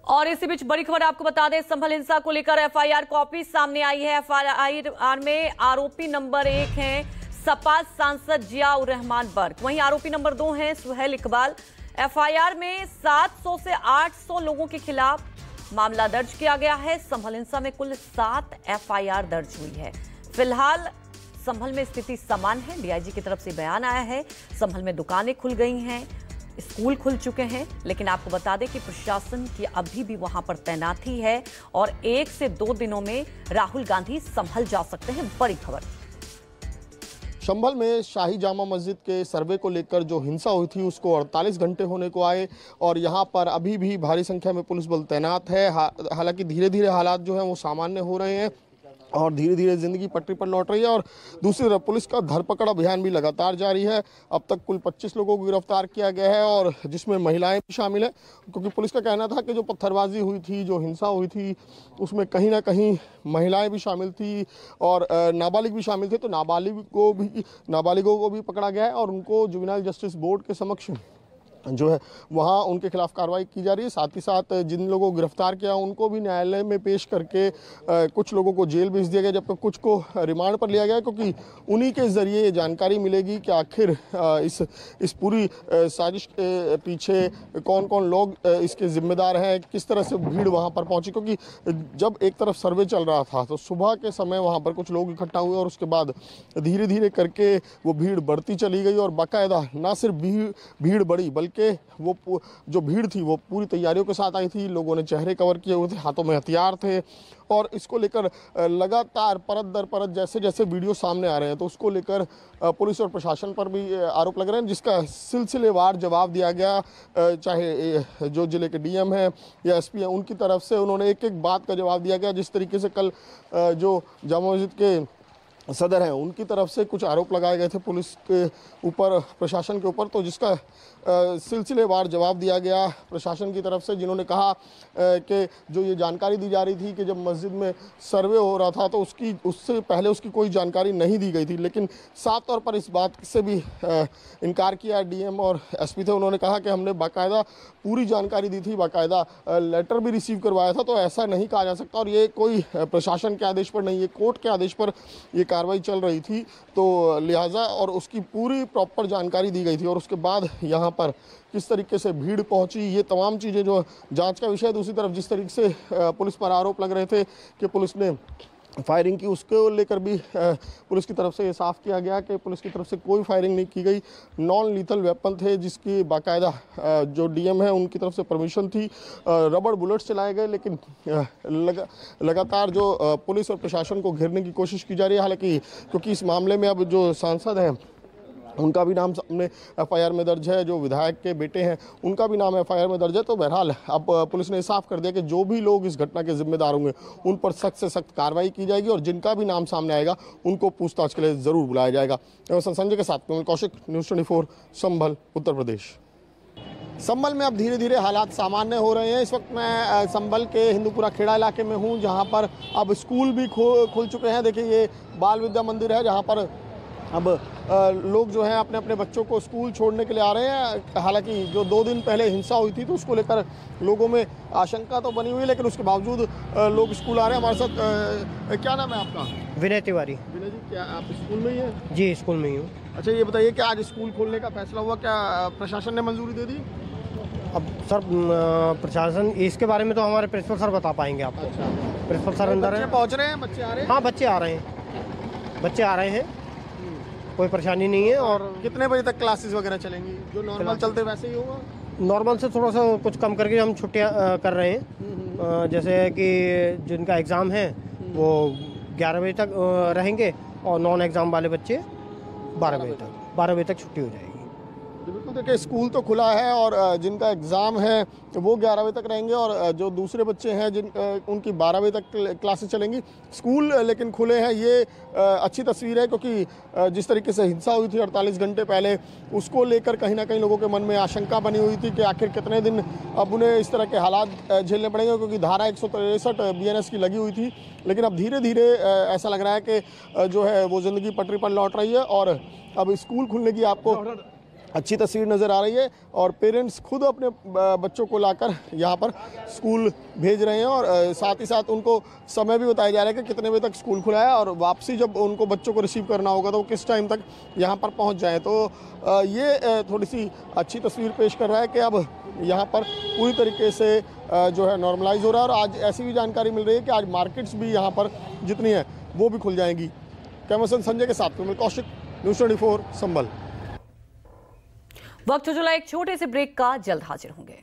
और इसी बीच बड़ी खबर आपको बता दें, संभल हिंसा को लेकर एफआईआर कॉपी सामने आई है। एफआईआर में आरोपी नंबर 1 हैं सपा सांसद जियाउर रहमान बर्क, वहीं आरोपी नंबर 2 हैं सुहेल इकबाल। एफआईआर में 700 से 800 लोगों के खिलाफ मामला दर्ज किया गया है। संभल हिंसा में कुल 7 एफआईआर दर्ज हुई है। फिलहाल संभल में स्थिति सामान्य है। डीआईजी की तरफ से बयान आया है। संभल में दुकानें खुल गई हैं, स्कूल खुल चुके हैं, लेकिन आपको बता दें कि प्रशासन की अभी भी वहां पर तैनाती है और 1 से 2 दिनों में राहुल गांधी संभल जा सकते हैं। बड़ी खबर संभल में शाही जामा मस्जिद के सर्वे को लेकर जो हिंसा हुई थी उसको 48 घंटे होने को आए और यहां पर अभी भी भारी संख्या में पुलिस बल तैनात है। हालांकि धीरे धीरे हालात जो है वो सामान्य हो रहे हैं और धीरे धीरे जिंदगी पटरी पर लौट रही है। और दूसरी तरफ पुलिस का धरपकड़ अभियान भी लगातार जारी है। अब तक कुल 25 लोगों को गिरफ्तार किया गया है और जिसमें महिलाएं भी शामिल हैं, क्योंकि पुलिस का कहना था कि जो पत्थरबाजी हुई थी, जो हिंसा हुई थी, उसमें कहीं ना कहीं महिलाएं भी शामिल थी और नाबालिग भी शामिल थे। तो नाबालिगों को भी पकड़ा गया है और उनको जुवेनाइल जस्टिस बोर्ड के समक्ष जो है वहाँ उनके खिलाफ कार्रवाई की जा रही है। साथ ही साथ जिन लोगों को गिरफ्तार किया उनको भी न्यायालय में पेश करके कुछ लोगों को जेल भेज दिया गया, जबकि कुछ को रिमांड पर लिया गया, क्योंकि उन्हीं के जरिए ये जानकारी मिलेगी कि आखिर इस पूरी साजिश के पीछे कौन कौन लोग इसके जिम्मेदार हैं, किस तरह से भीड़ वहाँ पर पहुंची। क्योंकि जब एक तरफ सर्वे चल रहा था तो सुबह के समय वहाँ पर कुछ लोग इकट्ठा हुए और उसके बाद धीरे धीरे करके वो भीड़ बढ़ती चली गई और बाकायदा ना सिर्फ भीड़ बढ़ी बल्कि वो जो भीड़ थी वो पूरी तैयारियों के साथ आई थी। लोगों ने चेहरे कवर किए हुए थे, हाथों में हथियार थे और इसको लेकर लगातार परत दर परत जैसे जैसे वीडियो सामने आ रहे हैं तो उसको लेकर पुलिस और प्रशासन पर भी आरोप लग रहे हैं, जिसका सिलसिलेवार जवाब दिया गया। चाहे जो जिले के डीएम हैं या एसपी हैं, उनकी तरफ से उन्होंने एक एक बात का जवाब दिया गया। जिस तरीके से कल जो जामा मस्जिद के सदर हैं उनकी तरफ से कुछ आरोप लगाए गए थे पुलिस के ऊपर, प्रशासन के ऊपर, तो जिसका सिलसिलेवार जवाब दिया गया प्रशासन की तरफ से, जिन्होंने कहा कि जो ये जानकारी दी जा रही थी कि जब मस्जिद में सर्वे हो रहा था तो उससे पहले उसकी कोई जानकारी नहीं दी गई थी। लेकिन साफ तौर पर इस बात से भी इनकार किया डीएम और एसपी थे। उन्होंने कहा कि हमने बाकायदा पूरी जानकारी दी थी, बाकायदा लेटर भी रिसीव करवाया था, तो ऐसा नहीं कहा जा सकता। और ये कोई प्रशासन के आदेश पर नहीं, ये कोर्ट के आदेश पर ये कार्रवाई चल रही थी, तो लिहाजा और उसकी पूरी प्रॉपर जानकारी दी गई थी। और उसके बाद यहाँ पर किस तरीके से भीड़ पहुंची, ये तमाम चीज़ें जो जांच का विषय है। दूसरी तरफ जिस तरीके से पुलिस पर आरोप लग रहे थे कि पुलिस ने फायरिंग की, उसको लेकर भी पुलिस की तरफ से ये साफ किया गया कि पुलिस की तरफ से कोई फायरिंग नहीं की गई। नॉन लीथल वेपन थे जिसकी बाकायदा जो डीएम है उनकी तरफ से परमिशन थी। रबड़ बुलेट्स चलाए गए, लेकिन लगातार जो पुलिस और प्रशासन को घेरने की कोशिश की जा रही है। हालांकि क्योंकि इस मामले में अब जो सांसद हैं उनका भी नाम सामने एफआईआर में दर्ज है, जो विधायक के बेटे हैं उनका भी नाम एफआईआर में दर्ज है, तो बहरहाल अब पुलिस ने साफ कर दिया कि जो भी लोग इस घटना के जिम्मेदार होंगे उन पर सख्त से सख्त कार्रवाई की जाएगी और जिनका भी नाम सामने आएगा उनको पूछताछ के लिए जरूर बुलाया जाएगा। संजय के साथ में कौशिक, न्यूज़ 24, संभल, उत्तर प्रदेश। संभल में अब धीरे धीरे हालात सामान्य हो रहे हैं। इस वक्त मैं संभल के हिंदूपुरा खेड़ा इलाके में हूँ, जहाँ पर अब स्कूल भी खुल चुके हैं। देखिए ये बाल विद्या मंदिर है जहाँ पर अब लोग जो हैं अपने अपने बच्चों को स्कूल छोड़ने के लिए आ रहे हैं। हालांकि जो 2 दिन पहले हिंसा हुई थी तो उसको लेकर लोगों में आशंका तो बनी हुई है, लेकिन उसके बावजूद लोग स्कूल आ रहे हैं। हमारे साथ क्या नाम है आपका? विनय तिवारी। विनय जी, क्या आप स्कूल में ही हैं? जी स्कूल में ही हूँ। अच्छा, ये बताइए कि आज स्कूल खोलने का फैसला हुआ, क्या प्रशासन ने मंजूरी दे दी? अब सर प्रशासन इसके बारे में तो हमारे प्रिंसिपल सर बता पाएंगे आपको। अच्छा, प्रिंसिपल सर अंदर है। पहुँच रहे हैं, बच्चे आ रहे हैं? हाँ बच्चे आ रहे हैं, कोई परेशानी नहीं है। और कितने बजे तक क्लासेस वगैरह चलेंगी? जो नॉर्मल चलते वैसे ही होगा? नॉर्मल से थोड़ा सा कुछ कम करके हम छुट्टियाँ कर रहे हैं। जैसे कि जिनका एग्ज़ाम है वो 11 बजे तक रहेंगे और नॉन एग्ज़ाम वाले बच्चे 12 बजे तक छुट्टी हो जाएगी। बिल्कुल, देखिए स्कूल तो खुला है और जिनका एग्ज़ाम है वो 11 बजे तक रहेंगे और जो दूसरे बच्चे हैं उनकी 12 बजे तक क्लासेस चलेंगी। स्कूल लेकिन खुले हैं, ये अच्छी तस्वीर है, क्योंकि जिस तरीके से हिंसा हुई थी 48 घंटे पहले, उसको लेकर कहीं ना कहीं लोगों के मन में आशंका बनी हुई थी कि आखिर कितने दिन अब उन्हें इस तरह के हालात झेलने पड़ेंगे, क्योंकि धारा 163 बीएनएस की लगी हुई थी। लेकिन अब धीरे धीरे ऐसा लग रहा है कि जो है वो ज़िंदगी पटरी पर लौट रही है और अब स्कूल खुलने की आपको अच्छी तस्वीर नज़र आ रही है और पेरेंट्स खुद अपने बच्चों को लाकर यहाँ पर स्कूल भेज रहे हैं और साथ ही साथ उनको समय भी बताया जा रहा है कि कितने बजे तक स्कूल खुला है और वापसी जब उनको बच्चों को रिसीव करना होगा तो वो किस टाइम तक यहाँ पर पहुँच जाएँ। तो ये थोड़ी सी अच्छी तस्वीर पेश कर रहा है कि अब यहाँ पर पूरी तरीके से जो है नॉर्मलाइज हो रहा है। और आज ऐसी भी जानकारी मिल रही है कि आज मार्केट्स भी यहाँ पर जितनी है वो भी खुल जाएंगी। कैमरामैन संजय के साथ में कौशिक, न्यूज़ 24 संभल। वक्त हो चला एक छोटे से ब्रेक का, जल्द हाजिर होंगे।